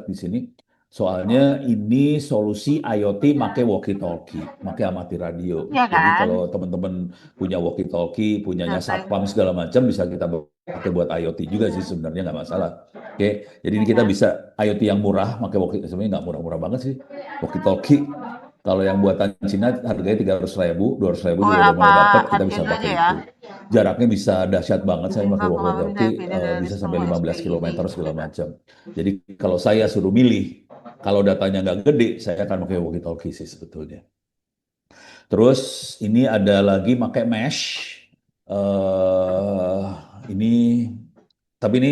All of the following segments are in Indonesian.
di sini. Soalnya ini solusi IoT make walkie-talkie, make amati radio. Iya Jadi kan? kalau teman-teman punya walkie-talkie, punyanya Datang. satpam segala macam, bisa kita pakai buat IoT juga sih sebenarnya nggak masalah. Oke, jadi Iya ini kita kan? bisa IoT yang murah, pakai walkie, sebenarnya nggak murah-murah banget sih. Walkie-talkie, kalau yang buatan Cina harganya 300.000, 200.000 Oh, juga udah apa mulai dapat, kita bisa harganya aja pakai ya? itu. Jaraknya bisa dahsyat banget, saya pakai Nggak bakal bisa walkie-talkie beda dari bisa sampai semua 15 SPID. km segala macam. Jadi kalau saya suruh milih, kalau datanya nggak gede, saya akan pakai walkie-talkie sih sebetulnya. Terus ini ada lagi pakai mesh. eh ini, tapi ini,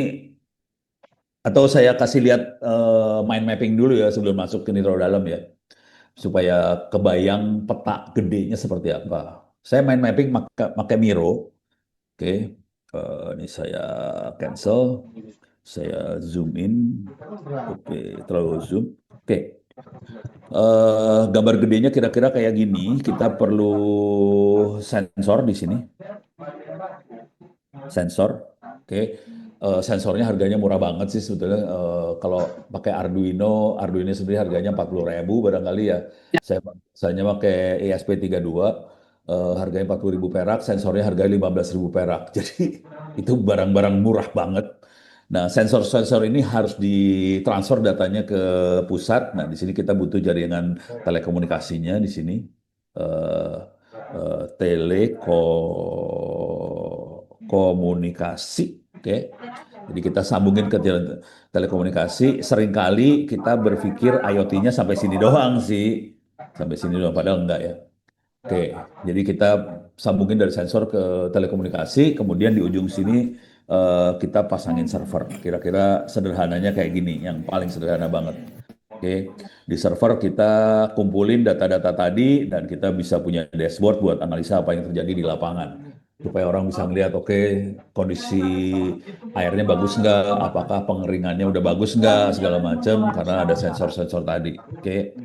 atau saya kasih lihat mind mapping dulu ya sebelum masuk ke ini terlalu dalam ya, supaya kebayang peta gedenya seperti apa. Saya mind mapping pakai Miro. Oke. Ini saya cancel, saya zoom in. Oke, terlalu zoom. Oke. Gambar gedenya kira-kira kayak gini. Kita perlu sensor di sini, sensor. Oke. Sensornya harganya murah banget sih sebetulnya. Kalau pakai Arduino, Arduino sendiri harganya 40.000 barangkali ya. Saya saya pakai ESP32, harganya 40.000 perak, sensornya harganya 15.000 perak. Jadi itu barang-barang murah banget. Nah, sensor-sensor ini harus ditransfer datanya ke pusat. Nah, di sini kita butuh jaringan telekomunikasinya di sini. Eh, Telekomunikasi, oke. Jadi kita sambungin ke telekomunikasi. Seringkali kita berpikir IoT-nya sampai sini doang sih, sampai sini doang. Padahal enggak ya. Oke, jadi kita sambungin dari sensor ke telekomunikasi, kemudian di ujung sini kita pasangin server. Kira-kira sederhananya kayak gini, yang paling sederhana banget. Oke, di server kita kumpulin data-data tadi dan kita bisa punya dashboard buat analisa apa yang terjadi di lapangan. Supaya orang bisa ngelihat, oke, kondisi airnya bagus nggak, apakah pengeringannya udah bagus nggak, segala macam, karena ada sensor-sensor tadi. Oke,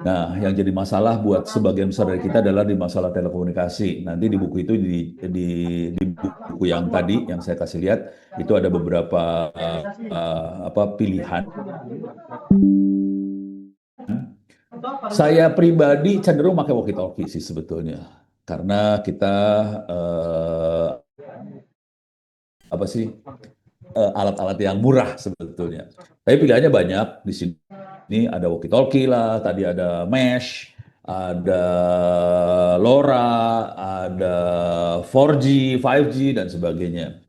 nah yang jadi masalah buat sebagian besar dari kita adalah di masalah telekomunikasi. Nanti di buku itu, di buku yang tadi, yang saya kasih lihat, itu ada beberapa apa pilihan. Saya pribadi cenderung pakai walkie-talkie sih sebetulnya, karena kita eh, apa sih, alat-alat yang murah sebetulnya. Tapi pilihannya banyak di sini, ada walkie-talkie lah, tadi ada mesh, ada LoRa, ada 4G, 5G dan sebagainya.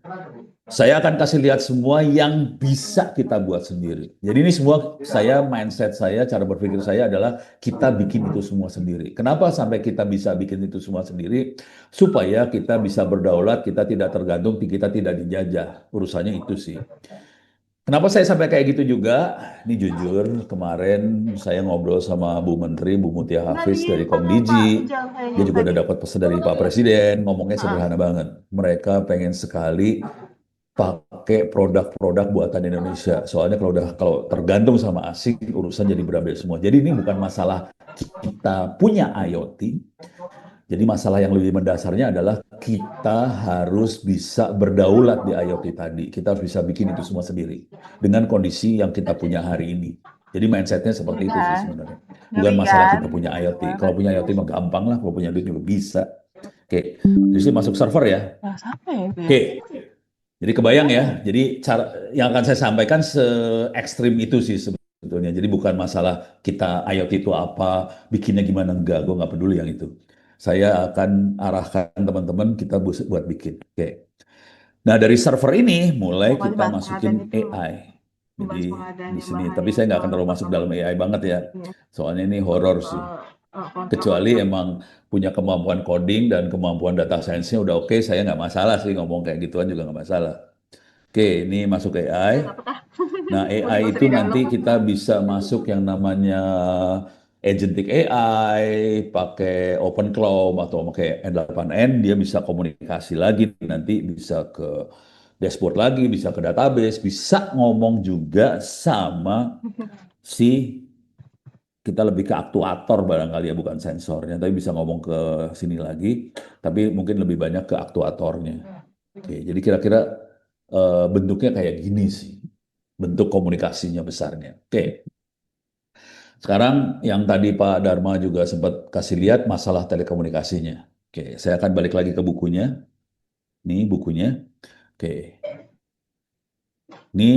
Saya akan kasih lihat semua yang bisa kita buat sendiri. Jadi ini semua, saya mindset saya, cara berpikir saya adalah kita bikin itu semua sendiri. Kenapa sampai kita bisa bikin itu semua sendiri? Supaya kita bisa berdaulat, kita tidak tergantung, kita tidak dijajah. Urusannya itu sih. Kenapa saya sampai kayak gitu juga? Ini jujur, kemarin saya ngobrol sama Bu Menteri, Bu Mutia Enggak Hafiz di dari sana Pak, Komdiji. jangan kayak Dia yang juga tadi. udah dapat pesan dari Pak Presiden, ngomongnya Ah, sederhana banget. Mereka pengen sekali pakai produk-produk buatan Indonesia. Soalnya kalau tergantung sama asing, urusan jadi berabe semua. Jadi ini bukan masalah kita punya IoT. Jadi masalah yang lebih mendasarnya adalah kita harus bisa berdaulat di IoT tadi. Kita harus bisa bikin itu semua sendiri dengan kondisi yang kita punya hari ini. Jadi mindsetnya iya seperti itu sih kan? sebenarnya. Ngeri Bukan masalah kan? kita punya Ngeri IoT. Kalau banget. punya IoT mah gampang lah. Kalau punya duit juga bisa. Oke, jadi masuk server ya. Nah, siapa ya itu ya? Oke, jadi kebayang ya, jadi cara yang akan saya sampaikan se ekstrim itu sih sebetulnya. Jadi bukan masalah kita IoT itu apa, bikinnya gimana, enggak, gue nggak peduli yang itu. Saya akan arahkan teman-teman kita buat bikin. Oke. Nah dari server ini mulai Pokoknya kita bahas masukin pengadaan itu, AI. Jadi bahas pengadaan di yang sini, tapi bahaya saya nggak akan soal terlalu masuk dalam potong AI banget ya. ya, Soalnya ini horor sih. soal Kecuali kontrak-kontrak. emang punya kemampuan coding dan kemampuan data science-nya udah oke, saya nggak masalah sih ngomong kayak gituan juga nggak masalah. Oke, ini masuk AI. Ya nggak apa-apa. Nah, Mau AI nggak usah itu di nanti dalam. kita bisa masuk yang namanya agentic AI, pakai OpenClaw atau pakai N8N, dia bisa komunikasi lagi, nanti bisa ke dashboard lagi, bisa ke database, bisa ngomong juga sama si, kita lebih ke aktuator barangkali ya, bukan sensornya, tapi bisa ngomong ke sini lagi, tapi mungkin lebih banyak ke aktuatornya. Oke, jadi kira-kira bentuknya kayak gini sih. bentuk komunikasinya besarnya. Oke. Sekarang yang tadi Pak Dharma juga sempat kasih lihat masalah telekomunikasinya. Oke, saya akan balik lagi ke bukunya. Nih bukunya. Oke. Ini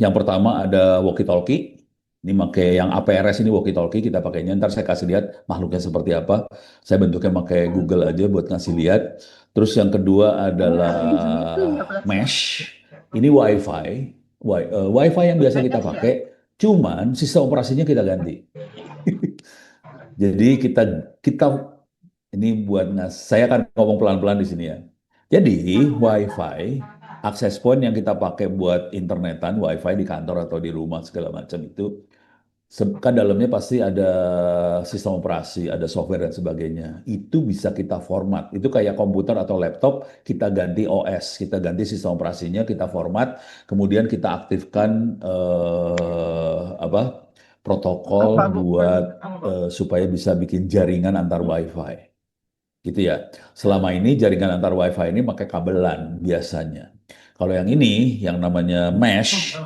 yang pertama ada walkie-talkie. Ini pakai yang APRS ini walkie-talkie kita pakainya. Ntar saya kasih lihat makhluknya seperti apa. Saya bentuknya pakai Google aja buat ngasih lihat. Terus yang kedua adalah mesh. Ini WiFi. WiFi yang biasa kita pakai. Cuman sistem operasinya kita ganti. Jadi kita kita ini buat saya akan ngomong pelan-pelan di sini ya. Jadi WiFi akses point yang kita pakai buat internetan, WiFi di kantor atau di rumah segala macam itu, kan dalamnya pasti ada sistem operasi, ada software dan sebagainya. Itu bisa kita format. Itu kayak komputer atau laptop, kita ganti OS, kita ganti sistem operasinya, kita format, kemudian kita aktifkan apa protokol buat supaya bisa bikin jaringan antar WiFi. Gitu ya. Selama ini jaringan antar WiFi ini pakai kabelan biasanya. Kalau yang ini, yang namanya mesh,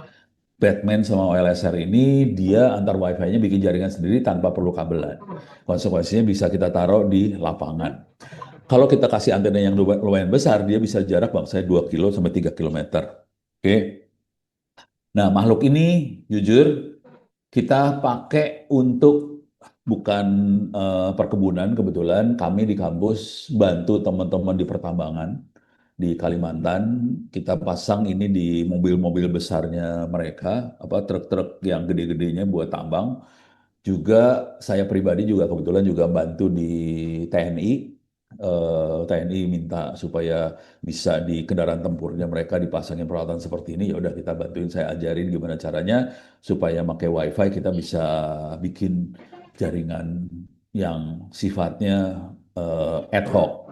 Batman sama OLSR ini, dia antar WiFi-nya bikin jaringan sendiri tanpa perlu kabelan. Konsekuensinya bisa kita taruh di lapangan. Kalau kita kasih antena yang lumayan besar, dia bisa jarak bang saya 2 kilo sampai 3 kilometer. Oke. Nah, makhluk ini jujur kita pakai untuk bukan perkebunan, kebetulan kami di kampus bantu teman-teman di pertambangan di Kalimantan. Kita pasang ini di mobil-mobil besarnya mereka, apa truk-truk yang gede-gedenya buat tambang. Juga saya pribadi juga kebetulan juga bantu di TNI. TNI minta supaya bisa di kendaraan tempurnya mereka dipasangin peralatan seperti ini. Ya udah kita bantuin, saya ajarin gimana caranya supaya pakai WiFi kita bisa bikin jaringan yang sifatnya ad hoc.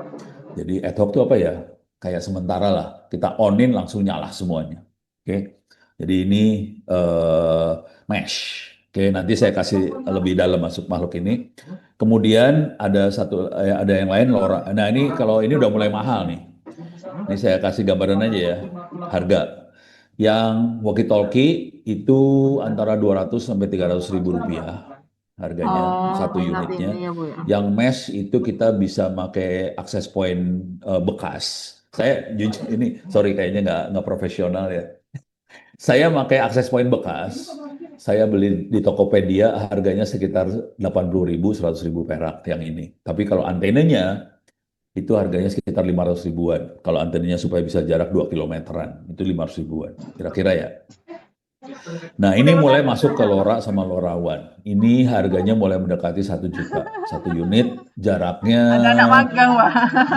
Jadi ad hoc itu apa ya? Kayak sementara lah. Kita onin langsung nyala semuanya. Oke. Jadi ini eh, mesh. Oke, nanti saya kasih lebih dalam masuk makhluk ini. Kemudian ada yang lain LoRa. Nah, ini kalau ini udah mulai mahal nih. Ini saya kasih gambaran aja ya. Harga. Yang walkie-talkie itu antara 200 sampai 300 ribu rupiah harganya Oh, satu ingat unitnya. ini ya Bu ya. Yang mesh itu kita bisa pakai akses point bekas. Saya jujur ini, sorry kayaknya nggak profesional ya. Saya pakai akses point bekas. Saya beli di Tokopedia harganya sekitar 80 ribu, 100 ribu perak yang ini. Tapi kalau antenanya itu harganya sekitar 500 ribuan. Kalau antenanya supaya bisa jarak 2 kilometeran, itu 500 ribuan. Kira-kira ya. Nah, ini mulai masuk ke LoRa sama LoRaWAN. Ini harganya mulai mendekati 1 juta. Satu unit, jaraknya Ada anak magang, Pak.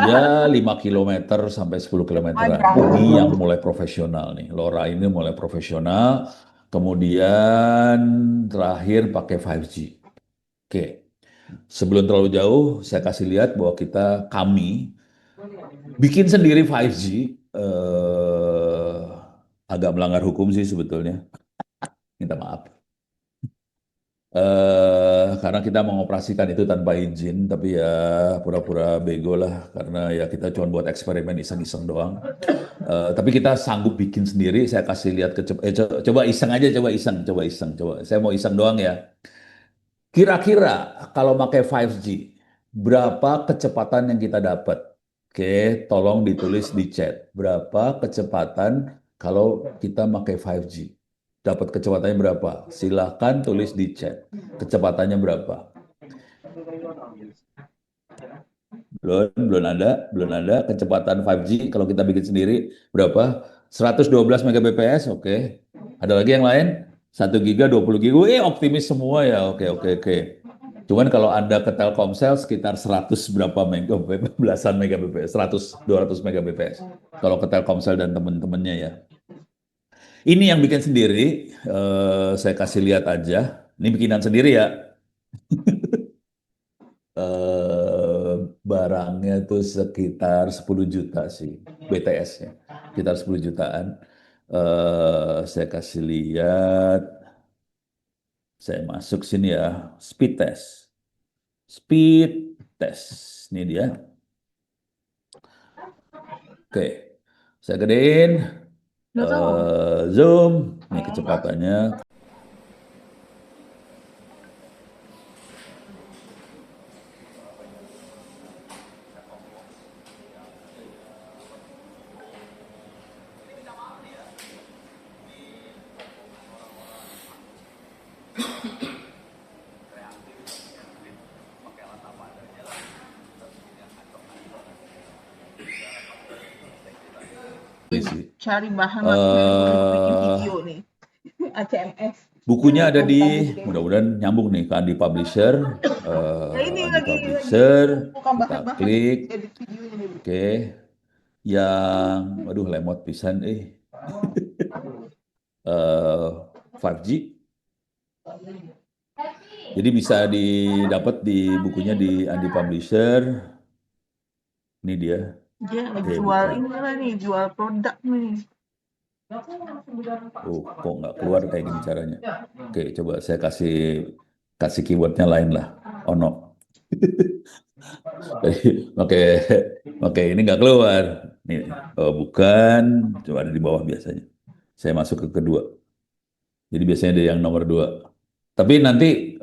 ya 5 kilometer sampai 10 kilometeran. Magang. Ini yang mulai profesional nih. LoRa ini mulai profesional. Kemudian terakhir pakai 5G. Oke. Sebelum terlalu jauh, saya kasih lihat bahwa kami bikin sendiri 5G. Agak melanggar hukum sih sebetulnya. Minta maaf. Karena kita mengoperasikan itu tanpa izin, tapi ya pura-pura bego lah, karena ya kita cuma buat eksperimen iseng-iseng doang. Tapi kita sanggup bikin sendiri. Saya kasih lihat coba iseng aja, coba iseng, coba iseng, coba. Saya mau iseng doang ya. Kira-kira kalau pakai 5G, berapa kecepatan yang kita dapat? Oke, tolong ditulis di chat. Berapa kecepatan kalau kita pakai 5G? Dapat kecepatannya berapa? Silahkan tulis di chat. Kecepatannya berapa? Belum ada kecepatan 5G kalau kita bikin sendiri berapa? 112 Mbps, oke. Ada lagi yang lain? 1 giga, 20 giga. Optimis semua ya. Oke, oke, oke. Cuman kalau Anda ke Telkomsel sekitar 100 berapa megabps, belasan megabps, 100, 200 megabps. Kalau ke Telkomsel dan teman-temannya ya. Ini yang bikin sendiri, saya kasih lihat aja. Ini bikinan sendiri ya. eh, Barangnya tuh sekitar 10 juta sih, BTS-nya. Sekitar 10 jutaan. Saya kasih lihat, saya masuk sini ya, speed test. Speed test. Ini dia. Oke, saya gedein. Nggak tahu. Zoom, nih kecepatannya. Sih. Cari bahan latihan untuk bikin Eh, video nih. ACMS. Bukunya ada di, Bagus deh. mudah-mudahan nyambung nih ke Andi Publisher. Nah ini Andi lagi Publisher, buka kita bahan-bahan klik. edit videonya nih. Oke, yang, waduh lemot pisan, 5G. Jadi bisa didapat di bukunya di Andi Publisher. Ini dia. Dia ngejual Bukan. ini lah nih, jual produk nih. Oh, kok nggak keluar kayak gini caranya? Oke, coba saya kasih kasih keywordnya lain lah. Oh no. Oke, oke, ini nggak keluar. Nih, oh, bukan. Coba ada di bawah biasanya. Saya masuk ke kedua. Jadi biasanya ada yang nomor dua. Tapi nanti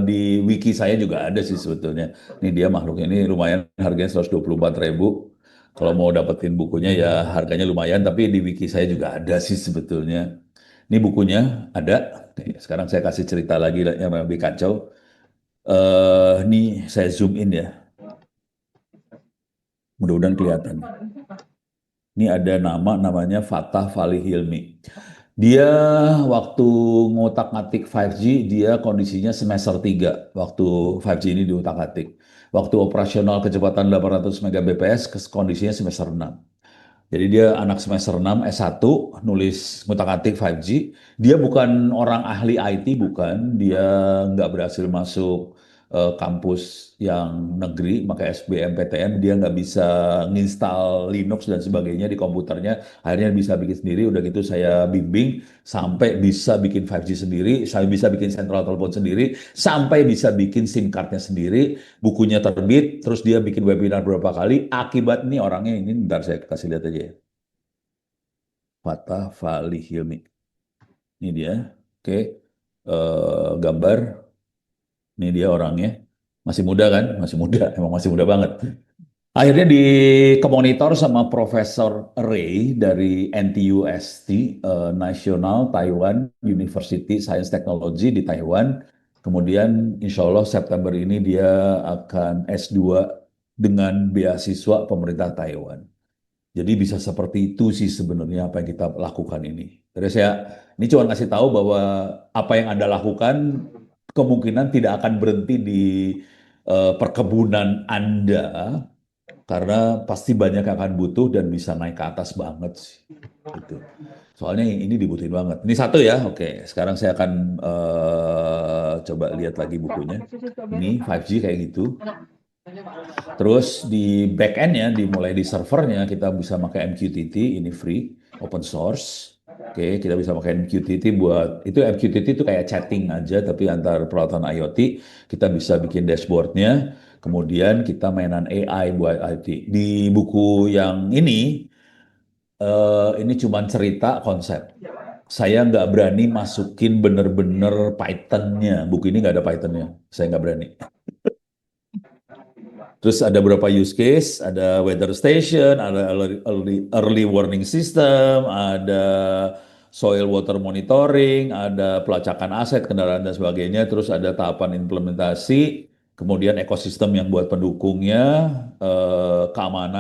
di wiki saya juga ada sih sebetulnya. Ini dia makhluknya ini lumayan harganya 124.000. Kalau mau dapetin bukunya ya harganya lumayan. Tapi di wiki saya juga ada sih sebetulnya. Ini bukunya ada. Oke, sekarang saya kasih cerita lagi yang lebih kacau. Ini saya zoom in ya. Mudah-mudahan kelihatan. Ini ada namanya Fatah Fali Hilmi. Dia waktu ngotak-ngatik 5G, dia kondisinya semester 3 waktu 5G ini diutak-atik. Waktu operasional kecepatan 800 Mbps, kondisinya semester 6. Jadi dia anak semester 6 S1 nulis ngutak-ngatik 5G. Dia bukan orang ahli IT, bukan. Dia nggak berhasil masuk kampus yang negeri, maka SBMPTN. Dia nggak bisa nginstal Linux dan sebagainya di komputernya. Akhirnya bisa bikin sendiri. Udah gitu saya bimbing sampai bisa bikin 5G sendiri, saya bisa bikin central telepon sendiri, sampai bisa bikin SIM cardnya sendiri. Bukunya terbit, terus dia bikin webinar berapa kali. Akibat nih orangnya ini, ntar saya kasih lihat aja ya. Fatah Fali Hilmi. Ini dia. Oke. Gambar. Ini dia orangnya. Masih muda kan? Masih muda. Emang masih muda banget. Akhirnya dikemonitor sama Profesor Ray dari NTUST, National Taiwan University Science Technology di Taiwan. Kemudian insya Allah September ini dia akan S2 dengan beasiswa pemerintah Taiwan. Jadi bisa seperti itu sih sebenarnya apa yang kita lakukan ini. Terus ya, ini cuma ngasih tahu bahwa apa yang Anda lakukan kemungkinan tidak akan berhenti di perkebunan Anda, karena pasti banyak yang akan butuh dan bisa naik ke atas banget sih. Gitu. Soalnya ini dibutuhin banget. Ini satu ya, oke. Sekarang saya akan coba lihat lagi bukunya. Ini 5G kayak gitu. Terus di back end-nya, dimulai di servernya, kita bisa pakai MQTT, ini free, open source. Oke, kita bisa pakai MQTT buat, itu MQTT itu kayak chatting aja, tapi antar peralatan IoT, kita bisa bikin dashboardnya, kemudian kita mainan AI buat IoT. Di buku yang ini cuma cerita konsep. Saya nggak berani masukin bener-bener Python-nya. Buku ini nggak ada Python-nya. Saya nggak berani. Terus ada beberapa use case, ada weather station, ada early warning system, ada soil water monitoring, ada pelacakan aset kendaraan dan sebagainya, terus ada tahapan implementasi, kemudian ekosistem yang buat pendukungnya, keamanan.